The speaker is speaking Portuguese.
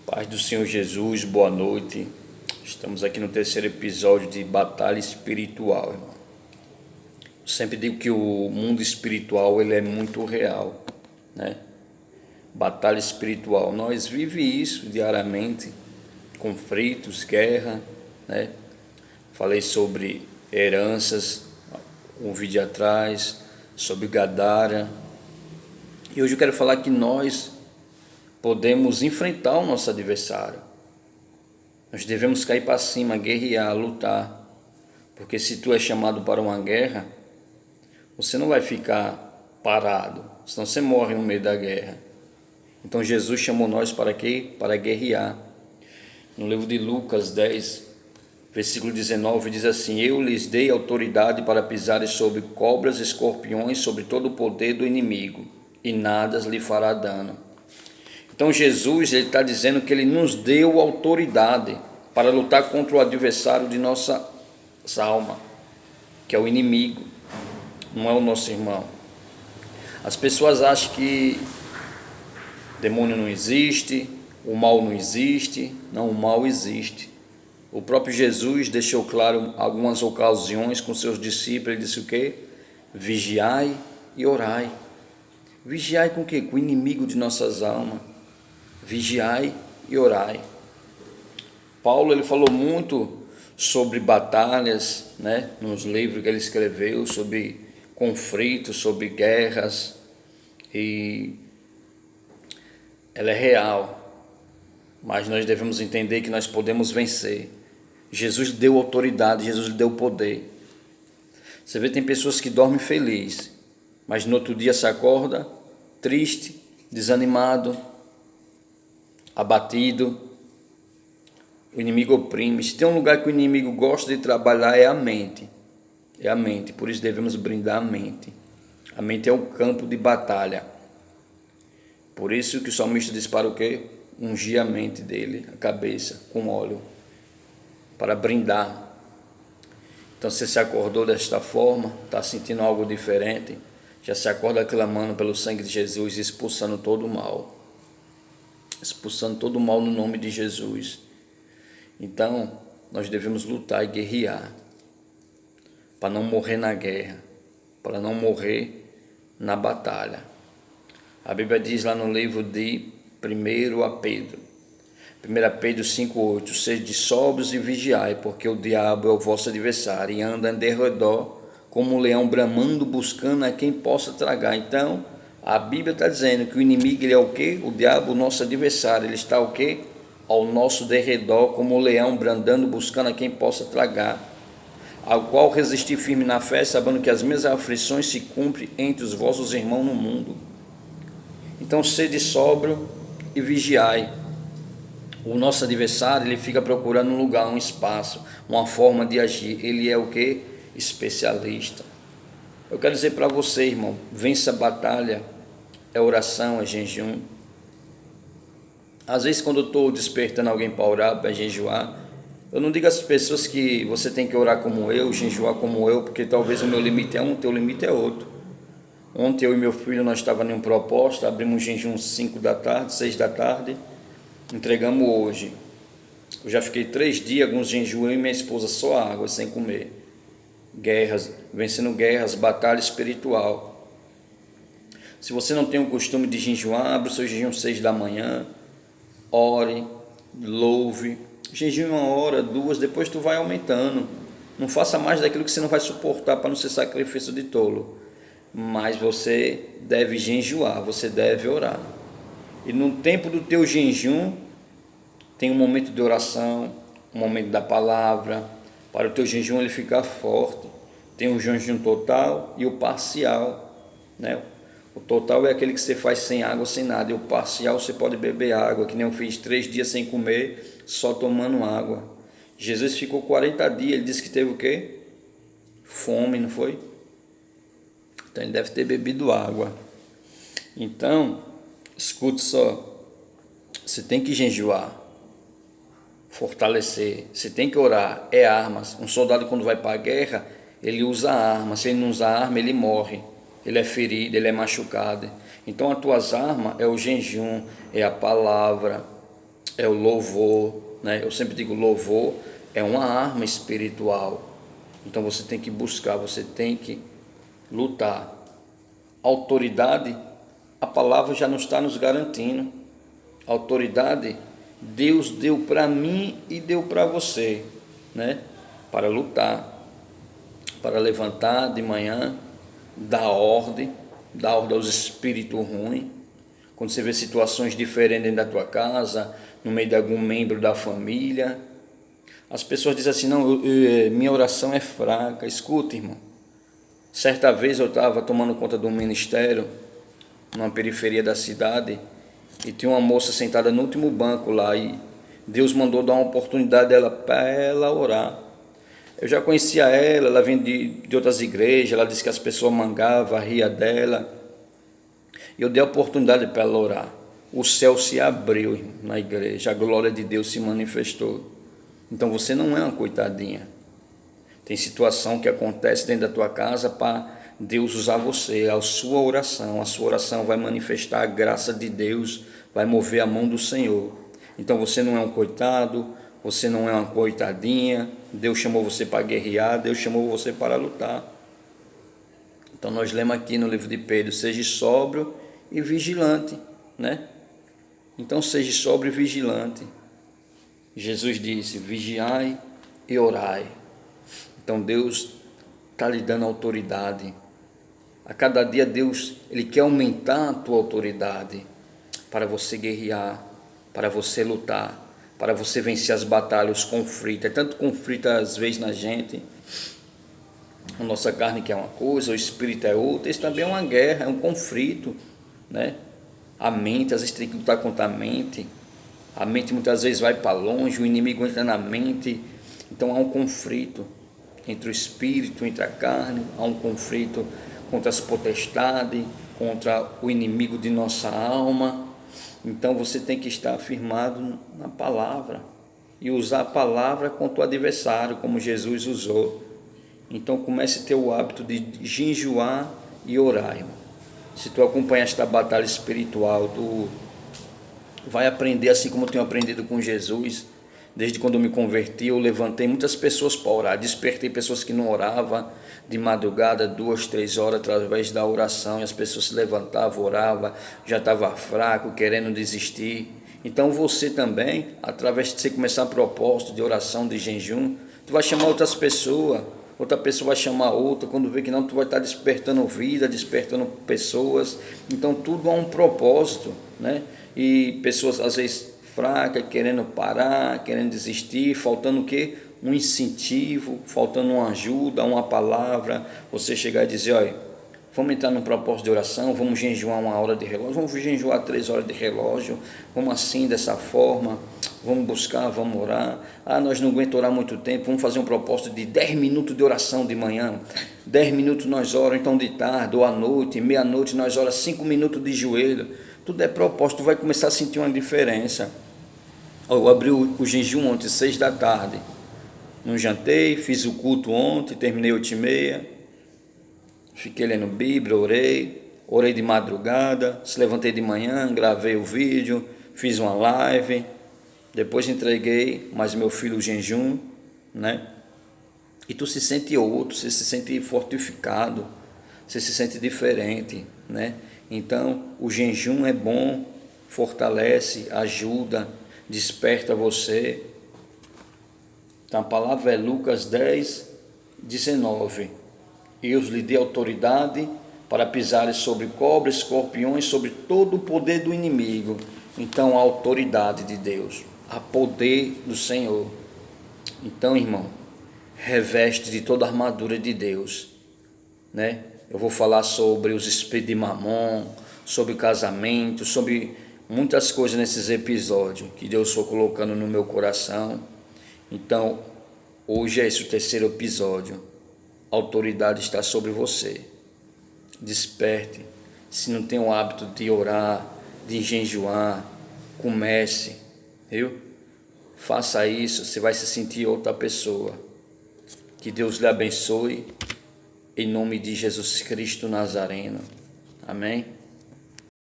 Paz do Senhor Jesus, boa noite. Estamos aqui no terceiro episódio de Batalha Espiritual, irmão. Eu sempre digo que o mundo espiritual ele é muito real, né? Batalha espiritual, nós vivemos isso diariamente, conflitos, guerra, né? Falei sobre heranças um vídeo atrás, sobre Gadara. E hoje eu quero falar que nós podemos enfrentar o nosso adversário. Nós devemos cair para cima, guerrear, lutar. Porque se tu é chamado para uma guerra, você não vai ficar parado, senão você morre no meio da guerra. Então Jesus chamou nós para quê? Para guerrear. No livro de Lucas 10, versículo 19, diz assim: Eu lhes dei autoridade para pisarem sobre cobras e escorpiões, sobre todo o poder do inimigo, e nada lhe fará dano. Então Jesus está dizendo que Ele nos deu autoridade para lutar contra o adversário de nossa alma, que é o inimigo, não é o nosso irmão. As pessoas acham que demônio não existe, o mal não existe. Não, o mal existe. O próprio Jesus deixou claro algumas ocasiões com seus discípulos. Ele disse o quê? Vigiai e orai. Vigiai com o quê? Com o inimigo de nossas almas. Vigiai e orai. Paulo ele falou muito sobre batalhas, né, nos livros que ele escreveu, sobre conflitos, sobre guerras, e ela é real, mas nós devemos entender que nós podemos vencer. Jesus deu autoridade, Jesus deu poder. Você vê, tem pessoas que dormem felizes, mas no outro dia se acorda triste, desanimado, abatido. O inimigo oprime. Se tem um lugar que o inimigo gosta de trabalhar é a mente. É a mente, por isso devemos brindar a mente. A mente é o campo de batalha. Por isso que o salmista diz para o quê? Ungir a mente dele, a cabeça, com óleo, para brindar. Então você se acordou desta forma, está sentindo algo diferente, já se acorda clamando pelo sangue de Jesus, expulsando todo o mal. Expulsando todo o mal no nome de Jesus. Então, nós devemos lutar e guerrear, para não morrer na guerra, para não morrer na batalha. A Bíblia diz lá no livro de 1 Pedro 5,8: Sede sóbrios e vigiai, porque o diabo é o vosso adversário, e anda de redor como um leão bramando, buscando a quem possa tragar. Então, a Bíblia está dizendo que o inimigo ele é o quê? O diabo, o nosso adversário, ele está o quê? Ao nosso derredor, como o leão brandando, buscando a quem possa tragar, ao qual resistir firme na fé, sabendo que as minhas aflições se cumprem entre os vossos irmãos no mundo. Então, sede sóbrio e vigiai. O nosso adversário, ele fica procurando um lugar, um espaço, uma forma de agir. Ele é o quê? Especialista. Eu quero dizer para você, irmão, vença a batalha, é oração, é jejum. Às vezes, quando eu estou despertando alguém para orar, para jejuar, eu não digo às pessoas que você tem que orar como eu, jejuar como eu, porque talvez o meu limite é um, o teu limite é outro. Ontem eu e meu filho, nós estávamos em um propósito, abrimos um jejum 5 da tarde, 6 da tarde, entregamos hoje. Eu já fiquei 3 dias, alguns jejuam, e minha esposa só água, sem comer. Guerras, vencendo guerras, batalha espiritual. Se você não tem o costume de jejuar, abre o seu jejum 6 da manhã, ore, louve, jejum 1 hora, 2, depois tu vai aumentando. Não faça mais daquilo que você não vai suportar, para não ser sacrifício de tolo. Mas você deve jejuar, você deve orar. E no tempo do teu jejum, tem um momento de oração, um momento da palavra, para o teu jejum ele ficar forte. Tem o jejum total e o parcial, né? O total é aquele que você faz sem água, sem nada. E o parcial você pode beber água, que nem eu fiz 3 dias sem comer, só tomando água. Jesus ficou 40 dias, ele disse que teve o quê? Fome, não foi? Então ele deve ter bebido água. Então, escute só, você tem que jejuar, fortalecer, você tem que orar, é armas. Um soldado quando vai para a guerra, ele usa arma, se ele não usar arma, ele morre. Ele é ferido, ele é machucado. Então as tuas armas é o jejum, é a palavra, é o louvor, né? Eu sempre digo, louvor é uma arma espiritual. Então você tem que buscar, você tem que lutar. Autoridade, a palavra já não está nos garantindo. Autoridade, Deus deu para mim e deu para você, né? Para lutar, para levantar de manhã, dar ordem aos espíritos ruins. Quando você vê situações diferentes dentro da tua casa, no meio de algum membro da família, as pessoas dizem assim, não, minha oração é fraca. Escuta, irmão, certa vez eu estava tomando conta de um ministério, numa periferia da cidade, e tinha uma moça sentada no último banco lá, e Deus mandou dar uma oportunidade dela para ela orar. Eu já conhecia ela, ela vem de outras igrejas, ela disse que as pessoas mangavam, ria dela. Eu dei a oportunidade para ela orar. O céu se abriu na igreja, a glória de Deus se manifestou. Então você não é uma coitadinha. Tem situação que acontece dentro da tua casa para Deus usar você, a sua oração vai manifestar a graça de Deus, vai mover a mão do Senhor. Então você não é um coitado, você não é uma coitadinha, Deus chamou você para guerrear, Deus chamou você para lutar. Então nós lemos aqui no livro de Pedro, seja sóbrio e vigilante, né? Então seja sóbrio e vigilante. Jesus disse, vigiai e orai. Então Deus está lhe dando autoridade. A cada dia Deus, Ele quer aumentar a tua autoridade para você guerrear, para você lutar, para você vencer as batalhas, os conflitos. É tanto conflito às vezes na gente. A nossa carne quer uma coisa, o espírito é outra. Isso também é uma guerra, é um conflito, né? A mente, às vezes tem que lutar contra a mente. A mente muitas vezes vai para longe, o inimigo entra na mente. Então há um conflito entre o espírito, entre a carne. Há um conflito contra as potestades, contra o inimigo de nossa alma. Então você tem que estar firmado na palavra e usar a palavra contra o adversário, como Jesus usou. Então comece a ter o hábito de jejuar e orar, irmão. Se tu acompanhar esta batalha espiritual, tu vai aprender assim como eu tenho aprendido com Jesus. Desde quando eu me converti, eu levantei muitas pessoas para orar, despertei pessoas que não oravam de madrugada, 2, 3 horas, através da oração, e as pessoas se levantavam, oravam, já estava fraco, querendo desistir. Então você também, através de você começar a propósito de oração, de jejum, tu vai chamar outras pessoas, outra pessoa vai chamar outra, quando vê que não, tu vai estar despertando vida, despertando pessoas. Então tudo há um propósito, né? E pessoas às vezes fracas, querendo parar, querendo desistir, faltando o quê? Um incentivo, faltando uma ajuda, uma palavra. Você chegar e dizer, olha, vamos entrar num propósito de oração, vamos jejuar 1 hora de relógio, vamos jejuar 3 horas de relógio, vamos assim, dessa forma, vamos buscar, vamos orar. Nós não aguentamos orar muito tempo, vamos fazer um propósito de 10 minutos de oração de manhã, 10 minutos nós oramos, então de tarde ou à noite, meia-noite nós oramos 5 minutos de joelho. Tudo é propósito, tu vai começar a sentir uma diferença. Eu abri o jejum ontem, 6 da tarde, não jantei, fiz o culto ontem, terminei 8h30, fiquei lendo Bíblia, orei de madrugada, se levantei de manhã, gravei o vídeo, fiz uma live, depois entreguei mais meu filho o jejum, né? E tu se sente outro, você se sente fortificado, você se sente diferente, né? Então o jejum é bom, fortalece, ajuda, desperta você. Então a palavra é Lucas 10, 19. Eu lhe dei autoridade para pisar sobre cobras, escorpiões, sobre todo o poder do inimigo. Então a autoridade de Deus, a poder do Senhor. Então, irmão, reveste de toda a armadura de Deus, né? Eu vou falar sobre os espíritos de Mamon, sobre o casamento, sobre muitas coisas nesses episódios que Deus foi colocando no meu coração. Então, hoje é esse o 3º episódio. A autoridade está sobre você. Desperte. Se não tem o hábito de orar, de jejuar, comece, viu? Faça isso, você vai se sentir outra pessoa. Que Deus lhe abençoe, em nome de Jesus Cristo Nazareno. Amém?